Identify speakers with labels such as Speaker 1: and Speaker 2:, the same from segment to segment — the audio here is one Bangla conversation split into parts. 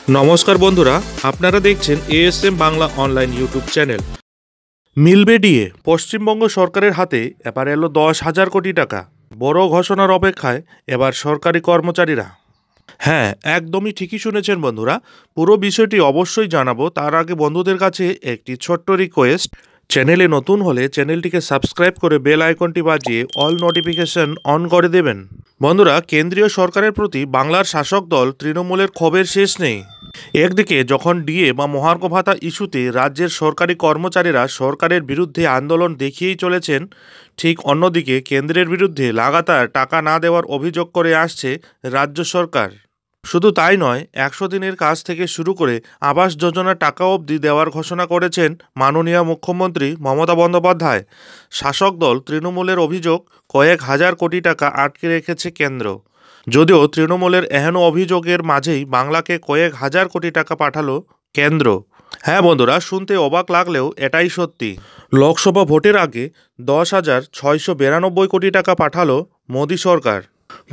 Speaker 1: নমস্কার বন্ধুরা, আপনারা দেখছেন ASM Bangla online YouTube channel. মিলবে ডিএ, পশ্চিমবঙ্গ সরকারের হাতে এবার এলো 10,000 কোটি টাকা। বড় ঘোষণার অপেক্ষায় এবার সরকারি কর্মচারীরা। হ্যাঁ, একদমই ঠিকই শুনেছেন বন্ধুরা। পুরো বিষয়টি অবশ্যই জানাবো, তার আগে বন্ধুদের কাছে একটি ছোট্ট রিকোয়েস্ট। চ্যানেলে নতুন হলে চ্যানেলটিকে সাবস্ক্রাইব করে বেল আইকনটি বাজিয়ে অল নোটিফিকেশন অন করে দেবেন। বন্ধুরা, কেন্দ্রীয় সরকারের প্রতি বাংলার শাসক দল তৃণমূলের ক্ষোভের শেষ নেই। একদিকে যখন ডিএ বা মহার্ঘ ভাতা ইস্যুতে রাজ্যের সরকারি কর্মচারীরা সরকারের বিরুদ্ধে আন্দোলন দেখিয়েই চলেছেন, ঠিক অন্যদিকে কেন্দ্রের বিরুদ্ধে লাগাতার টাকা না দেওয়ার অভিযোগ করে আসছে রাজ্য সরকার। শুধু তাই নয়, 100 দিনের কাজ থেকে শুরু করে আবাস যোজনা টাকা অবধি দেওয়ার ঘোষণা করেছেন মাননীয় মুখ্যমন্ত্রী মমতা বন্দ্যোপাধ্যায়। শাসক দল তৃণমূলের অভিযোগ, কয়েক হাজার কোটি টাকা আটকে রেখেছে কেন্দ্র। যদিও তৃণমূলের এহেন অভিযোগের মাঝেই বাংলাকে কয়েক হাজার কোটি টাকা পাঠালো কেন্দ্র। হ্যাঁ বন্ধুরা, শুনতে অবাক লাগলেও এটাই সত্যি। লোকসভা ভোটের আগে 10,692 কোটি টাকা পাঠালো মোদী সরকার।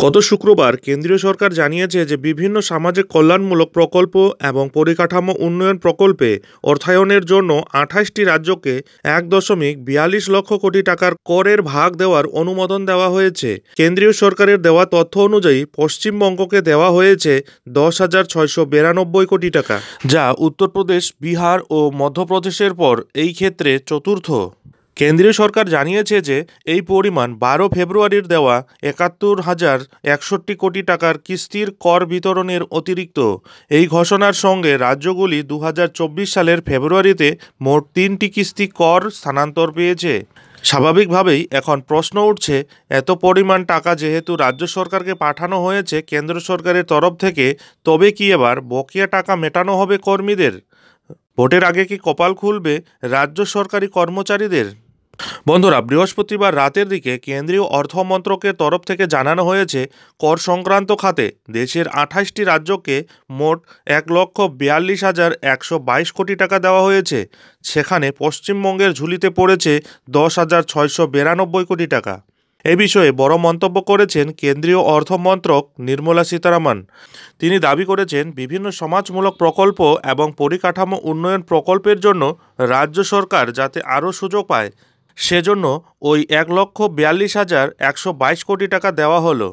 Speaker 1: গত শুক্রবার কেন্দ্রীয় সরকার জানিয়েছে যে বিভিন্ন সামাজিক কল্যাণমূলক প্রকল্প এবং পরিকাঠামো উন্নয়ন প্রকল্পে অর্থায়নের জন্য 28টি রাজ্যকে 1.42 লক্ষ কোটি টাকার করের ভাগ দেওয়ার অনুমোদন দেওয়া হয়েছে। কেন্দ্রীয় সরকারের দেওয়া তথ্য অনুযায়ী পশ্চিমবঙ্গকে দেওয়া হয়েছে 10,692 কোটি টাকা, যা উত্তরপ্রদেশ, বিহার ও মধ্যপ্রদেশের পর এই ক্ষেত্রে চতুর্থ। কেন্দ্রীয় সরকার জানিয়েছে যে এই পরিমাণ 12 ফেব্রুয়ারির দেওয়া 71,061 কোটি টাকার কিস্তির কর বিতরণের অতিরিক্ত। এই ঘোষণার সঙ্গে রাজ্যগুলি 2024 সালের ফেব্রুয়ারিতে মোট 3টি কিস্তি কর স্থানান্তর পেয়েছে। স্বাভাবিকভাবেই এখন প্রশ্ন উঠছে, এত পরিমাণ টাকা যেহেতু রাজ্য সরকারকে পাঠানো হয়েছে কেন্দ্র সরকারের তরফ থেকে, তবে কি এবার বকেয়া টাকা মেটানো হবে কর্মীদের? ভোটের আগে কি কপাল খুলবে রাজ্য সরকারি কর্মচারীদের? বন্ধুরা, বৃহস্পতিবার রাতের দিকে কেন্দ্রীয় অর্থ মন্ত্রকের তরফ থেকে জানানো হয়েছে, কর সংক্রান্ত খাতে দেশের 28টি রাজ্যকে মোট 1,42,122 কোটি টাকা দেওয়া হয়েছে। সেখানে পশ্চিমবঙ্গের ঝুলিতে পড়েছে 10,692 কোটি টাকা। এ বিষয়ে বড় মন্তব্য করেছেন কেন্দ্রীয় অর্থমন্ত্রক নির্মলা সীতারামন। তিনি দাবি করেছেন, বিভিন্ন সমাজমূলক প্রকল্প এবং পরিকাঠামো উন্নয়ন প্রকল্পের জন্য রাজ্য সরকার যাতে আরও সুযোগ পায়, সেজন্য ওই 1,42,122 কোটি টাকা দেওয়া হলো।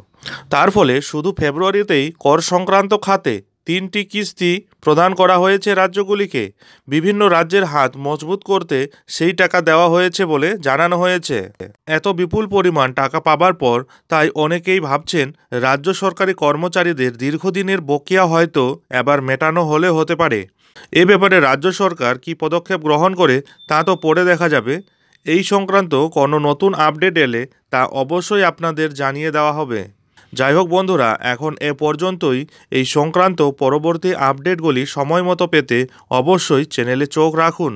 Speaker 1: তার ফলে শুধু ফেব্রুয়ারিতেই কর সংক্রান্ত খাতে 3টি কিস্তি প্রদান করা হয়েছে রাজ্যগুলিকে। বিভিন্ন রাজ্যের হাত মজবুত করতে সেই টাকা দেওয়া হয়েছে বলে জানানো হয়েছে। এত বিপুল পরিমাণ টাকা পাবার পর তাই অনেকেই ভাবছেন, রাজ্য সরকারি কর্মচারীদের দীর্ঘদিনের বকেয়া হয়তো এবার মেটানো হলে হতে পারে। এ ব্যাপারে রাজ্য সরকার কী পদক্ষেপ গ্রহণ করে তা তো পরে দেখা যাবে। এই সংক্রান্ত কোনো নতুন আপডেট এলে তা অবশ্যই আপনাদের জানিয়ে দেওয়া হবে। যাই হোক বন্ধুরা, এখন এ পর্যন্তই। এই সংক্রান্ত পরবর্তী আপডেটগুলি সময় মতো পেতে অবশ্যই চ্যানেলে চোখ রাখুন।